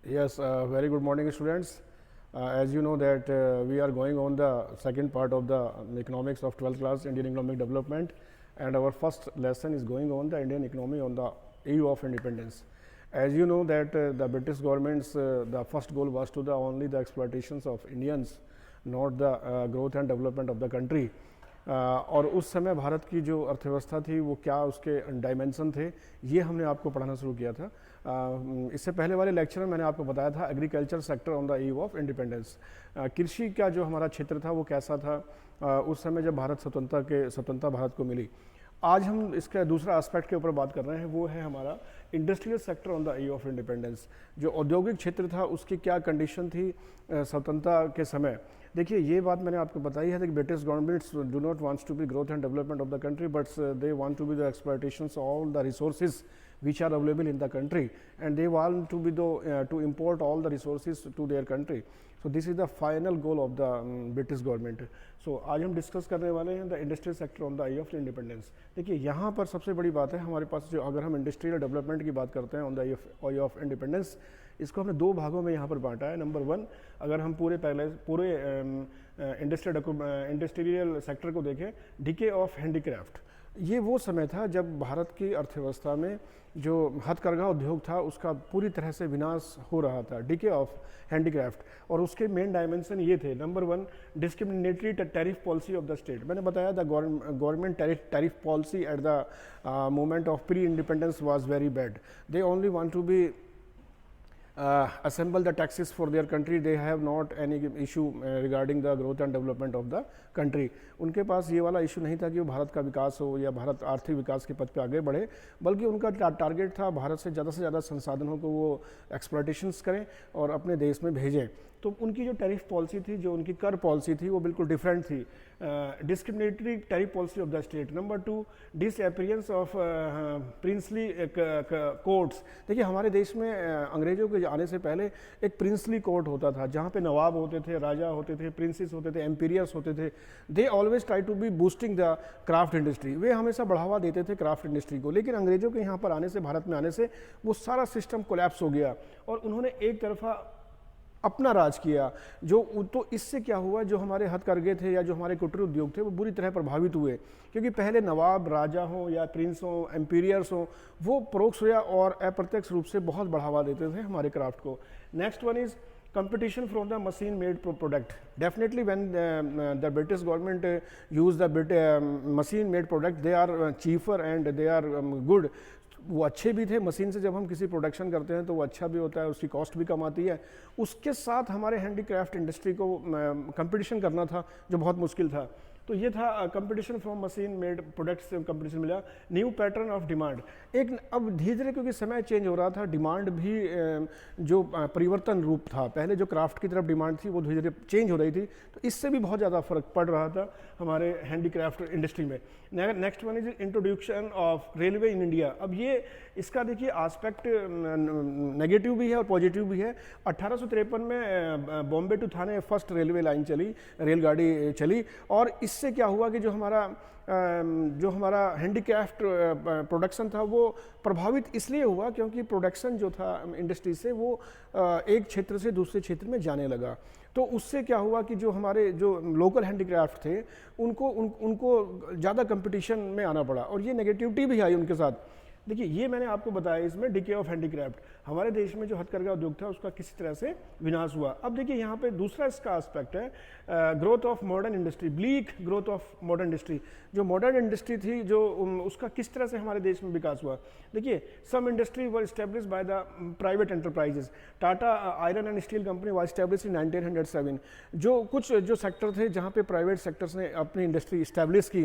Yes, very good morning, students. As you know that we are going on the second part of the economics of 12th class Indian economic development, and our first lesson is going on the Indian economy on the eve of independence. As you know that the British government's the first goal was to the only the exploitations of Indians, not the growth and development of the country. और उस समय भारत की जो अर्थव्यवस्था थी वो क्या उसके डायमेंशन थे, ये हमने आपको पढ़ाना शुरू किया था। इससे पहले वाले लेक्चर में मैंने आपको बताया था agriculture sector on the eve of independence. कृषि का जो हमारा क्षेत्र था वो कैसा था उस समय जब भारत स्वतंत्रता भारत को मिली। आज हम इसका दूसरा एस्पेक्ट के ऊपर बात कर रहे हैं, वो है हमारा industrial sector on the eve of independence. जो औद्योगिक क्षेत्र था उसकी क्या कंडीशन थी स्वतंत्रता के समय। देखिए ये बात मैंने आपको बताई है कि British governments do not wants to be growth and development of the country, but they want to be the exploitations all the resources which are available in the country, and they want to be to import all the resources to their country. So this is the final goal of the British government. So आज हम discuss करने वाले हैं the industrial sector on the I of independence. देखिए यहाँ पर सबसे बड़ी बात है हमारे पास जो अगर हम इंडस्ट्रियल डेवलपमेंट की बात करते हैं on the I of independence, इसको हमने दो भागों में यहाँ पर बांटा है। नंबर वन, अगर हम पूरे इंडस्ट्रियल सेक्टर को देखें, डिके ऑफ हैंडीक्राफ्ट, ये वो समय था जब भारत की अर्थव्यवस्था में जो हथकरघा उद्योग था उसका पूरी तरह से विनाश हो रहा था, डिके ऑफ हैंडीक्राफ्ट। और उसके मेन डायमेंशन ये थे। Number one, discriminatory tariff policy of the state. मैंने बताया the government tariff policy at the moment of pre independence was very bad. They only want to be assemble the taxes for their country. They have not any issue regarding the growth and development of the country. उनके पास ये वाला issue नहीं था कि वो भारत का विकास हो या भारत आर्थिक विकास के पथ पे आगे बढ़े, बल्कि उनका टारगेट था भारत से ज़्यादा संसाधनों को वो एक्सप्लॉयटेशंस करें और अपने देश में भेजें। तो उनकी जो टैरिफ पॉलिसी थी, जो उनकी कर पॉलिसी थी, वो बिल्कुल डिफरेंट थी। Discriminatory tariff policy of the state. Number two, disappearance of princely courts. देखिए हमारे देश में अंग्रेजों के आने से पहले एक प्रिंसली कोर्ट होता था जहाँ पे नवाब होते थे, राजा होते थे, प्रिंसेस होते थे, एम्पीरियर्स होते थे। They always try to be boosting the craft industry. वे हमेशा बढ़ावा देते थे क्राफ्ट इंडस्ट्री को, लेकिन अंग्रेजों के यहाँ पर आने से, भारत में आने से वो सारा सिस्टम कोलैप्स हो गया और उन्होंने एक तरफा अपना राज किया। तो इससे क्या हुआ, जो हमारे हथकरघे थे या जो हमारे कुटीर उद्योग थे वो बुरी तरह प्रभावित हुए, क्योंकि पहले नवाब, राजा हो या प्रिंस हो, एम्पीरियर्स हो, वो परोक्ष या और अप्रत्यक्ष रूप से बहुत बढ़ावा देते थे हमारे क्राफ्ट को। Next one is competition from the machine made product. Definitely when the British government use the machine made product, they are cheaper and they are good. वो अच्छे भी थे। मशीन से जब हम किसी प्रोडक्शन करते हैं तो वो अच्छा भी होता है, उसकी कॉस्ट भी कम आती है। उसके साथ हमारे हैंडीक्राफ्ट इंडस्ट्री को कंपटीशन करना था जो बहुत मुश्किल था। तो ये था competition from machine made products से कंपटीशन मिला। न्यू पैटर्न ऑफ डिमांड, एक अब धीरे धीरे क्योंकि समय चेंज हो रहा था, डिमांड भी जो परिवर्तन रूप था, पहले जो क्राफ्ट की तरफ डिमांड थी वो धीरे धीरे चेंज हो रही थी, तो इससे भी बहुत ज़्यादा फर्क पड़ रहा था हमारे हैंडीक्राफ्ट इंडस्ट्री में। Next one is introduction of railway in India. अब ये इसका देखिए आस्पेक्ट नेगेटिव भी है और पॉजिटिव भी है। 1853 में Bombay to Thane first railway line चली, रेलगाड़ी चली, और इससे क्या हुआ कि जो हमारा हैंडीक्राफ्ट प्रोडक्शन था वो प्रभावित इसलिए हुआ क्योंकि प्रोडक्शन जो था इंडस्ट्री से वो एक क्षेत्र से दूसरे क्षेत्र में जाने लगा। तो उससे क्या हुआ कि जो हमारे जो लोकल हैंडीक्राफ्ट थे उनको ज़्यादा कंपटीशन में आना पड़ा, और ये नेगेटिविटी भी आई उनके साथ। देखिए ये मैंने आपको बताया इसमें डिके ऑफ हैंडीक्राफ्ट, हमारे देश में जो हथकरघा उद्योग था उसका किसी तरह से विनाश हुआ। अब देखिए यहाँ पे दूसरा इसका एस्पेक्ट है growth of modern industry, bleak growth of modern industry. जो मॉडर्न इंडस्ट्री थी जो उसका किस तरह से हमारे देश में विकास हुआ। देखिए some industry were establish by the private enterprises. Tata iron and steel company was establish in 1907। जो कुछ जो सेक्टर थे जहाँ पे प्राइवेट सेक्टर्स ने अपनी इंडस्ट्री इस्टेब्लिश की,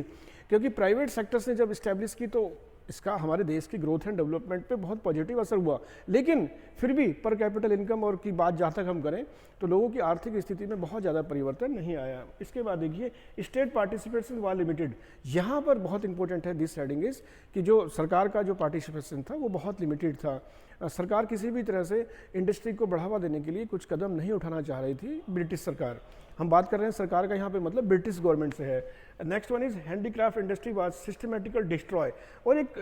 क्योंकि प्राइवेट सेक्टर्स ने जब इस्टेब्लिश की तो इसका हमारे देश की ग्रोथ एंड डेवलपमेंट पे बहुत पॉजिटिव असर हुआ। लेकिन फिर भी पर कैपिटल इनकम और की बात जहाँ तक हम करें तो लोगों की आर्थिक स्थिति में बहुत ज़्यादा परिवर्तन नहीं आया। इसके बाद देखिए स्टेट पार्टिसिपेशन वाज लिमिटेड। यहाँ पर बहुत इंपॉर्टेंट है दिस हेडिंग इज कि जो सरकार का जो पार्टिसिपेशन था वो बहुत लिमिटेड था। सरकार किसी भी तरह से इंडस्ट्री को बढ़ावा देने के लिए कुछ कदम नहीं उठाना चाह रही थी ब्रिटिश सरकार। हम बात कर रहे हैं सरकार का यहाँ पे मतलब ब्रिटिश गवर्नमेंट से है। Next one is handicraft industry was systematical destroy, और एक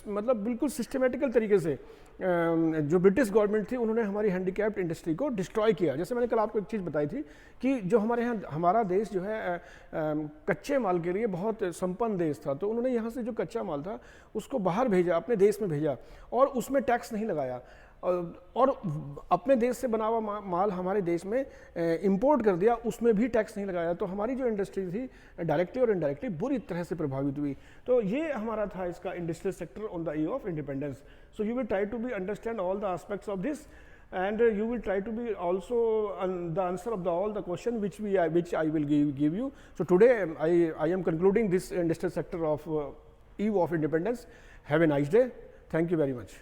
मतलब बिल्कुल सिस्टमेटिकल तरीके से जो ब्रिटिश गवर्नमेंट थी उन्होंने हमारी हैंडीक्राफ्ट इंडस्ट्री को डिस्ट्रॉय किया। जैसे मैंने कल आपको एक चीज़ बताई थी कि जो हमारे यहाँ हमारा देश जो है कच्चे माल के लिए बहुत संपन्न देश था, तो उन्होंने यहाँ से जो कच्चा माल था उसको बाहर भेजा, अपने देश में भेजा और उसमें टैक्स नहीं लगाया, और अपने देश से बना हुआ माल हमारे देश में इंपोर्ट कर दिया, उसमें भी टैक्स नहीं लगाया। तो हमारी जो इंडस्ट्री थी डायरेक्टली और इनडायरेक्टली बुरी तरह से प्रभावित हुई। तो ये हमारा था इसका industrial sector on the eve of independence. So you will try to be understand all the aspects of this, and you will try to be also the answer of all the question which I will give you. So today I am concluding this industrial sector of eve of independence. Have a nice day. Thank you very much.